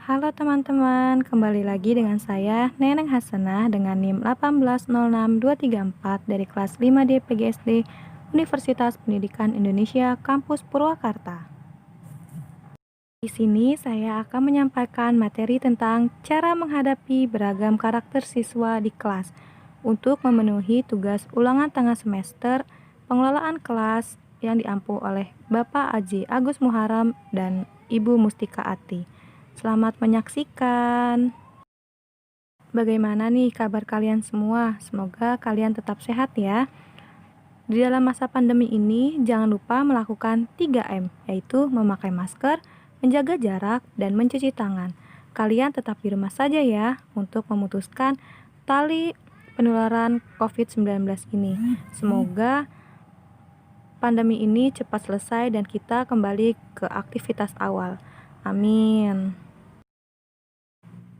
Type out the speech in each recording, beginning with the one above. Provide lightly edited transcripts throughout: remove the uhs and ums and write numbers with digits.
Halo teman-teman, kembali lagi dengan saya Neneng Hasanah dengan NIM 1806234 dari kelas 5D PGSD Universitas Pendidikan Indonesia Kampus Purwakarta. Di sini saya akan menyampaikan materi tentang cara menghadapi beragam karakter siswa di kelas untuk memenuhi tugas ulangan tengah semester pengelolaan kelas yang diampu oleh Bapak Aji Agus Muharam dan Ibu Mustika Ati. Selamat menyaksikan. Bagaimana nih kabar kalian semua? Semoga kalian tetap sehat ya. Di dalam masa pandemi ini, jangan lupa melakukan 3M, yaitu memakai masker, menjaga jarak, dan mencuci tangan. Kalian tetap di rumah saja ya, untuk memutuskan tali penularan COVID-19 ini. Semoga pandemi ini cepat selesai dan kita kembali ke aktivitas awal. Amin.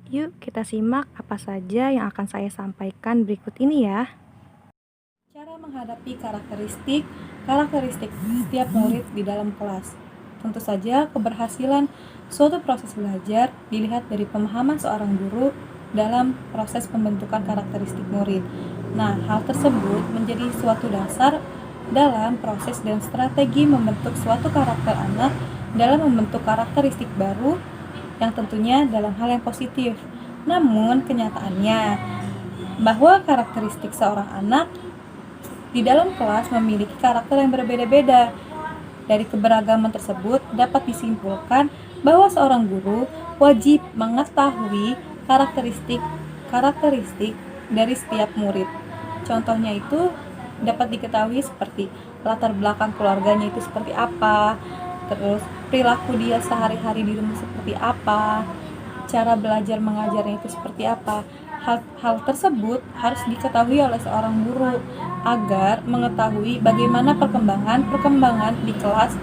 Yuk kita simak apa saja yang akan saya sampaikan berikut ini ya. Cara menghadapi karakteristik setiap murid di dalam kelas. Tentu saja keberhasilan suatu proses belajar dilihat dari pemahaman seorang guru dalam proses pembentukan karakteristik murid. Nah, hal tersebut menjadi suatu dasar dalam proses dan strategi membentuk suatu karakter anak dalam membentuk karakteristik baru yang tentunya dalam hal yang positif. Namun kenyataannya bahwa karakteristik seorang anak di dalam kelas memiliki karakter yang berbeda-beda. Dari keberagaman tersebut dapat disimpulkan bahwa seorang guru wajib mengetahui karakteristik dari setiap murid. Contohnya itu dapat diketahui seperti latar belakang keluarganya itu seperti apa, terus perilaku dia sehari-hari di rumah seperti apa, cara belajar mengajarnya itu seperti apa. Hal tersebut harus diketahui oleh seorang guru agar mengetahui bagaimana perkembangan di kelas,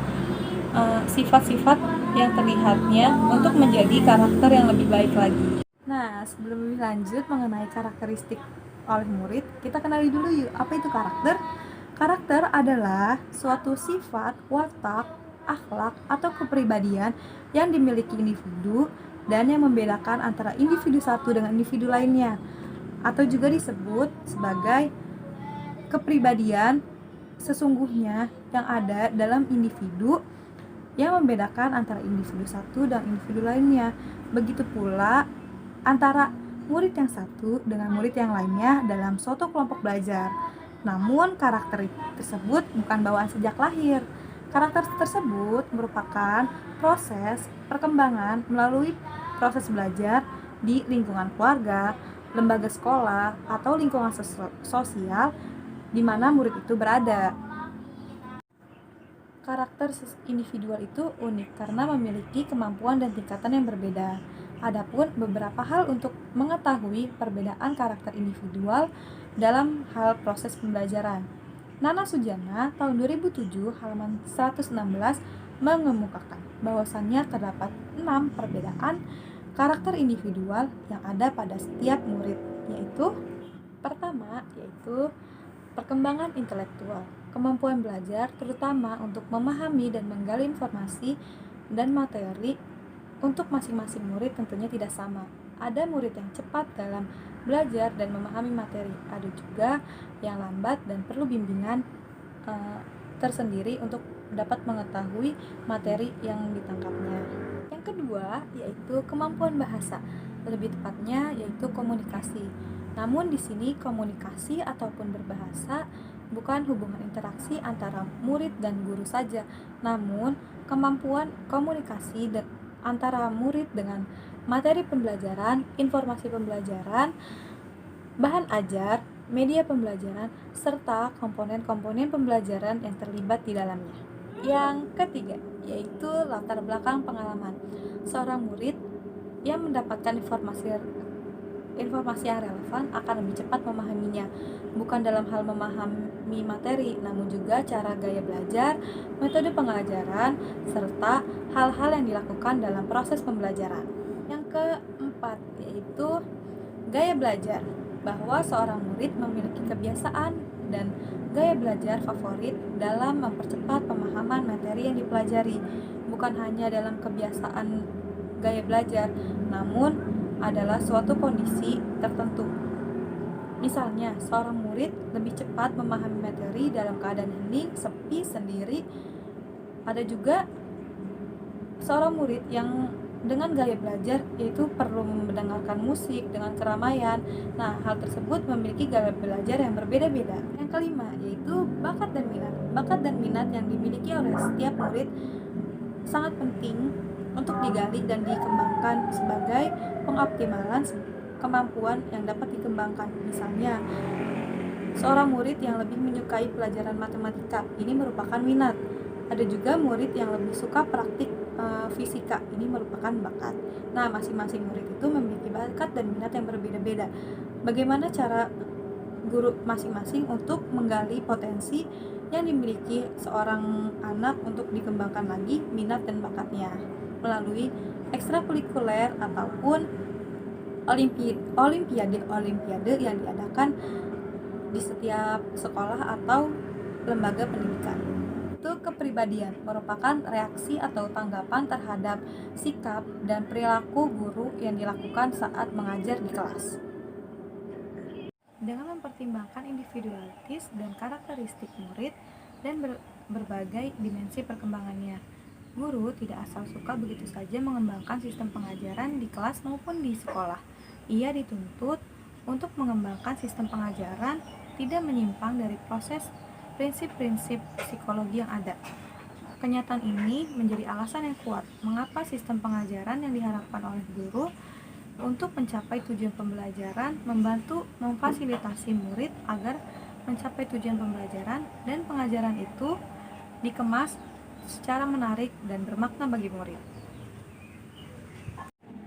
sifat-sifat yang terlihatnya untuk menjadi karakter yang lebih baik lagi. Nah, sebelum lebih lanjut mengenai karakteristik oleh murid, kita kenali dulu yuk, apa itu karakter? Karakter adalah suatu sifat, watak, akhlak, atau kepribadian yang dimiliki individu dan yang membedakan antara individu satu dengan individu lainnya, atau juga disebut sebagai kepribadian sesungguhnya yang ada dalam individu yang membedakan antara individu satu dan individu lainnya. Begitu pula antara murid yang satu dengan murid yang lainnya dalam suatu kelompok belajar. Namun karakter tersebut bukan bawaan sejak lahir. Karakter tersebut merupakan proses perkembangan melalui proses belajar di lingkungan keluarga, lembaga sekolah, atau lingkungan sosial di mana murid itu berada. Karakter individual itu unik karena memiliki kemampuan dan tingkatan yang berbeda. Adapun beberapa hal untuk mengetahui perbedaan karakter individual dalam hal proses pembelajaran. Nana Sujana tahun 2007 halaman 116 mengemukakan bahwasannya terdapat 6 perbedaan karakter individual yang ada pada setiap murid, yaitu pertama yaitu perkembangan intelektual. Kemampuan belajar terutama untuk memahami dan menggali informasi dan materi untuk masing-masing murid tentunya tidak sama. Ada murid yang cepat dalam belajar dan memahami materi, ada juga yang lambat dan perlu bimbingan tersendiri untuk dapat mengetahui materi yang ditangkapnya. Yang kedua yaitu kemampuan bahasa, lebih tepatnya yaitu komunikasi. Namun di sini komunikasi ataupun berbahasa bukan hubungan interaksi antara murid dan guru saja, namun kemampuan komunikasi antara murid dengan materi pembelajaran, informasi pembelajaran, bahan ajar, media pembelajaran, serta komponen-komponen pembelajaran yang terlibat di dalamnya. Yang ketiga, yaitu latar belakang pengalaman. Seorang murid yang mendapatkan informasi yang relevan akan lebih cepat memahaminya, bukan dalam hal memahami materi, namun juga cara gaya belajar, metode pengajaran, serta hal-hal yang dilakukan dalam proses pembelajaran. Yang keempat, yaitu gaya belajar, bahwa seorang murid memiliki kebiasaan dan gaya belajar favorit dalam mempercepat pemahaman materi yang dipelajari, bukan hanya dalam kebiasaan gaya belajar, namun adalah suatu kondisi tertentu. Misalnya, seorang murid lebih cepat memahami materi dalam keadaan hening, sepi, sendiri. Ada juga seorang murid yang dengan gaya belajar yaitu perlu mendengarkan musik dengan keramaian. Nah, hal tersebut memiliki gaya belajar yang berbeda-beda. Yang kelima yaitu bakat dan minat. Bakat dan minat yang dimiliki oleh setiap murid sangat penting untuk digali dan dikembangkan sebagai pengoptimalan kemampuan yang dapat dikembangkan. Misalnya, seorang murid yang lebih menyukai pelajaran matematika, ini merupakan minat. Ada juga murid yang lebih suka praktik fisika, ini merupakan bakat. Nah, masing-masing murid itu memiliki bakat dan minat yang berbeda-beda. Bagaimana cara guru masing-masing untuk menggali potensi yang dimiliki seorang anak untuk dikembangkan lagi minat dan bakatnya melalui ekstrakurikuler ataupun olimpiade yang diadakan di setiap sekolah atau lembaga pendidikan. Itu kepribadian merupakan reaksi atau tanggapan terhadap sikap dan perilaku guru yang dilakukan saat mengajar di kelas. Dengan mempertimbangkan individualitas dan karakteristik murid dan berbagai dimensi perkembangannya, guru tidak asal suka begitu saja mengembangkan sistem pengajaran di kelas maupun di sekolah. Ia dituntut untuk mengembangkan sistem pengajaran tidak menyimpang dari proses prinsip-prinsip psikologi yang ada. Kenyataan ini menjadi alasan yang kuat mengapa sistem pengajaran yang diharapkan oleh guru untuk mencapai tujuan pembelajaran membantu memfasilitasi murid agar mencapai tujuan pembelajaran dan pengajaran itu dikemas secara menarik dan bermakna bagi murid.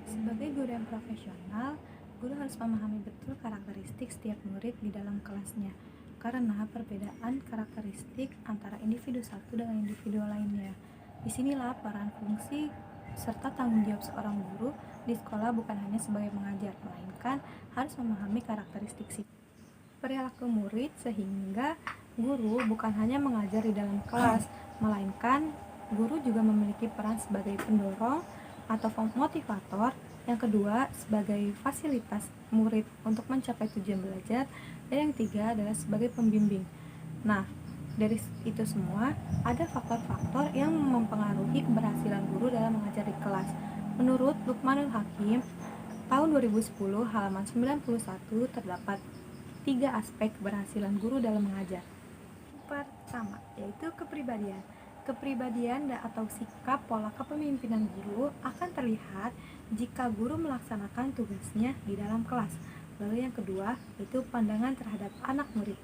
Sebagai guru yang profesional, guru harus memahami betul karakteristik setiap murid di dalam kelasnya, karena perbedaan karakteristik antara individu satu dengan individu lainnya. Disinilah peran fungsi serta tanggung jawab seorang guru di sekolah bukan hanya sebagai mengajar, melainkan harus memahami karakteristik perilaku murid sehingga guru bukan hanya mengajar di dalam kelas, melainkan guru juga memiliki peran sebagai pendorong atau motivator, yang kedua sebagai fasilitas murid untuk mencapai tujuan belajar, dan yang ketiga adalah sebagai pembimbing. Nah, dari itu semua ada faktor-faktor yang mempengaruhi keberhasilan guru dalam mengajar di kelas. Menurut Luqmanul Hakim tahun 2010 halaman 91 terdapat 3 aspek keberhasilan guru dalam mengajar. Pertama, yaitu kepribadian. Kepribadian atau sikap pola kepemimpinan guru akan terlihat jika guru melaksanakan tugasnya di dalam kelas. Lalu yang kedua, yaitu pandangan terhadap anak murid.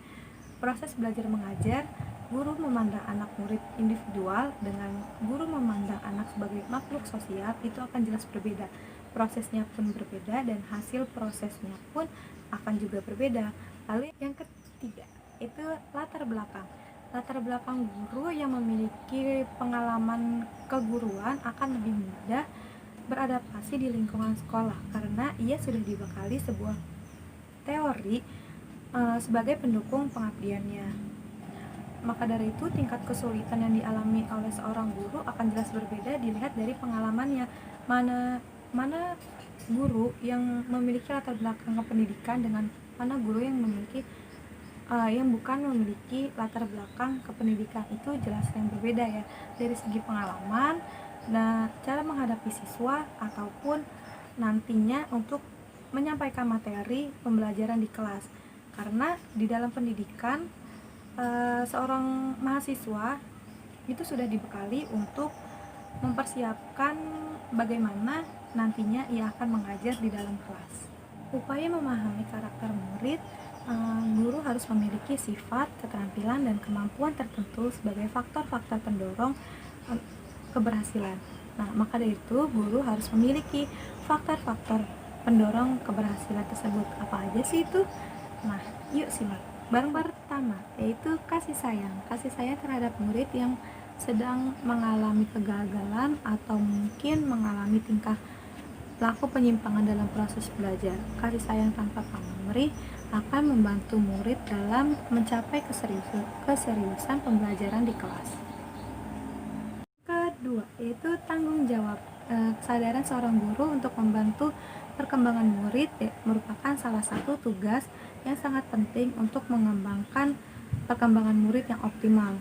Proses belajar mengajar, guru memandang anak murid individual dengan guru memandang anak sebagai makhluk sosial itu akan jelas berbeda. Prosesnya pun berbeda dan hasil prosesnya pun akan juga berbeda. Lalu yang ketiga, itu latar belakang. Latar belakang guru yang memiliki pengalaman keguruan akan lebih mudah beradaptasi di lingkungan sekolah karena ia sudah dibekali sebuah teori sebagai pendukung pengabdiannya. Maka dari itu tingkat kesulitan yang dialami oleh seorang guru akan jelas berbeda dilihat dari pengalamannya. Mana guru yang memiliki latar belakang pendidikan dengan mana guru yang memiliki yang bukan memiliki latar belakang kependidikan, itu jelas yang berbeda ya dari segi pengalaman, nah cara menghadapi siswa ataupun nantinya untuk menyampaikan materi pembelajaran di kelas. Karena di dalam pendidikan seorang mahasiswa itu sudah dibekali untuk mempersiapkan bagaimana nantinya ia akan mengajar di dalam kelas. Upaya memahami karakter murid, guru harus memiliki sifat, keterampilan, dan kemampuan tertentu sebagai faktor-faktor pendorong keberhasilan. Nah, maka dari itu guru harus memiliki faktor-faktor pendorong keberhasilan tersebut. Apa aja sih itu? Nah, yuk simak. Pertama, yaitu kasih sayang. Kasih sayang terhadap murid yang sedang mengalami kegagalan atau mungkin mengalami tingkah laku penyimpangan dalam proses belajar. Kasih sayang tanpa pamrih akan membantu murid dalam mencapai keseriusan pembelajaran di kelas. Kedua, yaitu tanggung tanggung jawab. Kesadaran seorang guru untuk membantu perkembangan murid merupakan salah satu tugas yang sangat penting untuk mengembangkan perkembangan murid yang optimal.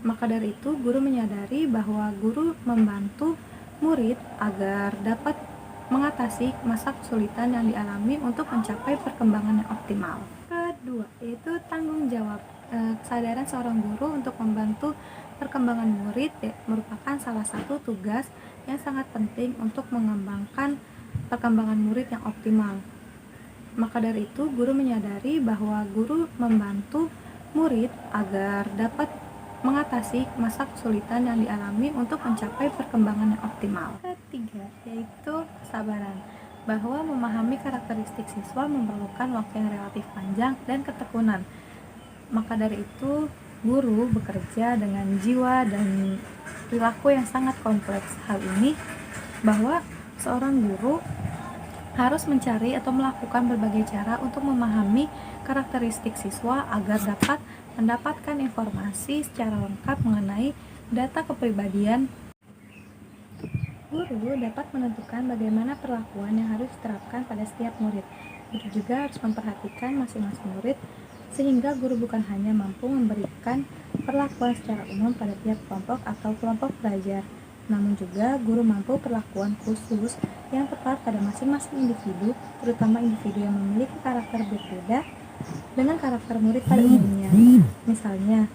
Maka dari itu, guru menyadari bahwa guru membantu murid agar dapat mengatasi masa kesulitan yang dialami untuk mencapai perkembangan yang optimal. Kedua, yaitu tanggung jawab. Kesadaran seorang guru untuk membantu perkembangan murid merupakan salah satu tugas yang sangat penting untuk mengembangkan perkembangan murid yang optimal. Maka dari itu, guru menyadari bahwa guru membantu murid agar dapat mengatasi masa kesulitan yang dialami untuk mencapai perkembangan yang optimal. Ketiga, yaitu kesabaran. Bahwa memahami karakteristik siswa memerlukan waktu yang relatif panjang dan ketekunan. Maka dari itu, guru bekerja dengan jiwa dan perilaku yang sangat kompleks. Hal ini bahwa seorang guru harus mencari atau melakukan berbagai cara untuk memahami karakteristik siswa agar dapat mendapatkan informasi secara lengkap mengenai data kepribadian. Guru dapat menentukan bagaimana perlakuan yang harus diterapkan pada setiap murid. Guru juga harus memperhatikan masing-masing murid, sehingga guru bukan hanya mampu memberikan perlakuan secara umum pada tiap kelompok atau kelompok belajar, namun juga guru mampu perlakuan khusus yang tepat pada masing-masing individu, terutama individu yang memiliki karakter berbeda dengan karakter murid pada umumnya. Misalnya,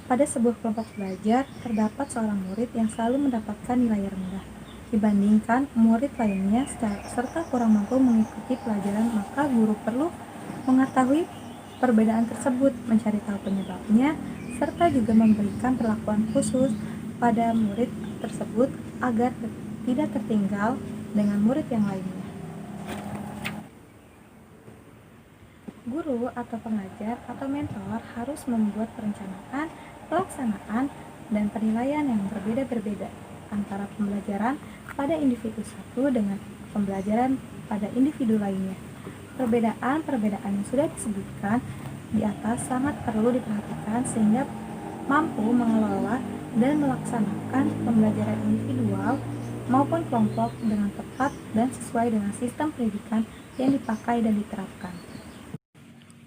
pada sebuah kelompok belajar, terdapat seorang murid yang selalu mendapatkan nilai rendah dibandingkan murid lainnya serta kurang mampu mengikuti pelajaran, maka guru perlu mengetahui perbedaan tersebut, mencari tahu penyebabnya, serta juga memberikan perlakuan khusus pada murid tersebut agar tidak tertinggal dengan murid yang lainnya. Guru atau pengajar atau mentor harus membuat perencanaan, pelaksanaan, dan penilaian yang berbeda-berbeda antara pembelajaran pada individu satu dengan pembelajaran pada individu lainnya. Perbedaan-perbedaan yang sudah disebutkan di atas sangat perlu diperhatikan sehingga mampu mengelola dan melaksanakan pembelajaran individual maupun kelompok dengan tepat dan sesuai dengan sistem pendidikan yang dipakai dan diterapkan.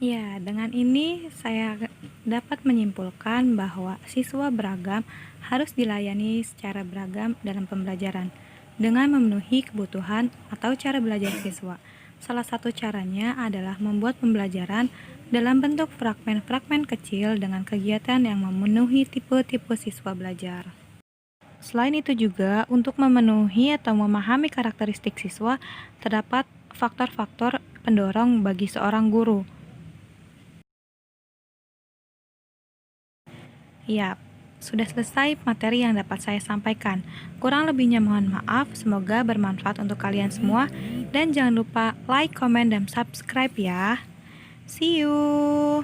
Ya, dengan ini saya dapat menyimpulkan bahwa siswa beragam harus dilayani secara beragam dalam pembelajaran dengan memenuhi kebutuhan atau cara belajar siswa. Salah satu caranya adalah membuat pembelajaran dalam bentuk fragmen-fragmen kecil dengan kegiatan yang memenuhi tipe-tipe siswa belajar. Selain itu juga, untuk memenuhi atau memahami karakteristik siswa, terdapat faktor-faktor pendorong bagi seorang guru. Yap, sudah selesai materi yang dapat saya sampaikan. Kurang lebihnya mohon maaf, semoga bermanfaat untuk kalian semua. Dan jangan lupa like, comment, dan subscribe ya. See you!